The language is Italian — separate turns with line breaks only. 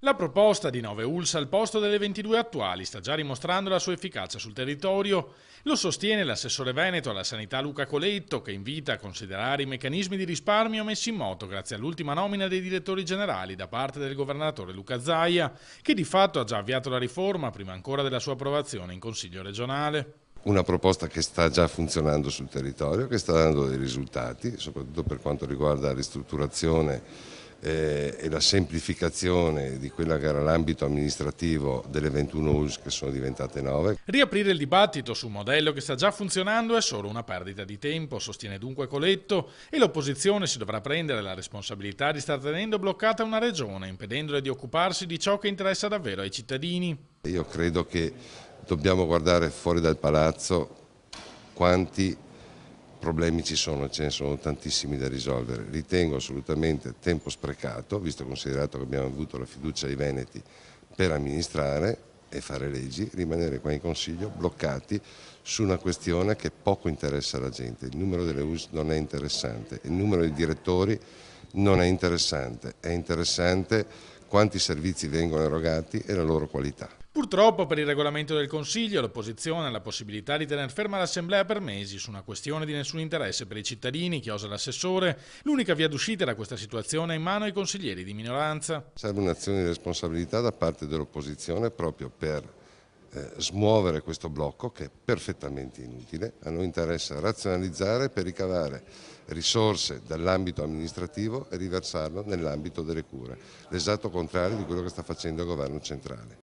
La proposta di 9 ULS al posto delle 22 attuali sta già dimostrando la sua efficacia sul territorio. Lo sostiene l'assessore veneto alla sanità Luca Coletto, che invita a considerare i meccanismi di risparmio messi in moto grazie all'ultima nomina dei direttori generali da parte del governatore Luca Zaia, che di fatto ha già avviato la riforma prima ancora della sua approvazione in Consiglio regionale.
Una proposta che sta già funzionando sul territorio, che sta dando dei risultati, soprattutto per quanto riguarda la ristrutturazione e la semplificazione di quella che era l'ambito amministrativo delle 21 ULS che sono diventate 9.
Riaprire il dibattito su un modello che sta già funzionando è solo una perdita di tempo, sostiene dunque Coletto, e l'opposizione si dovrà prendere la responsabilità di star tenendo bloccata una regione, impedendole di occuparsi di ciò che interessa davvero ai cittadini.
Io credo che dobbiamo guardare fuori dal palazzo quanti problemi ci sono, ce ne sono tantissimi da risolvere. Ritengo assolutamente tempo sprecato, visto e considerato che abbiamo avuto la fiducia ai veneti per amministrare e fare leggi, rimanere qua in Consiglio bloccati su una questione che poco interessa la gente. Il numero delle ULS non è interessante, il numero dei direttori non è interessante quanti servizi vengono erogati e la loro qualità.
Purtroppo per il regolamento del Consiglio l'opposizione ha la possibilità di tenere ferma l'Assemblea per mesi su una questione di nessun interesse per i cittadini, chiosa l'assessore. L'unica via d'uscita da questa situazione è in mano ai consiglieri di minoranza.
Serve un'azione di responsabilità da parte dell'opposizione proprio per smuovere questo blocco che è perfettamente inutile. A noi interessa razionalizzare per ricavare risorse dall'ambito amministrativo e riversarlo nell'ambito delle cure, l'esatto contrario di quello che sta facendo il governo centrale.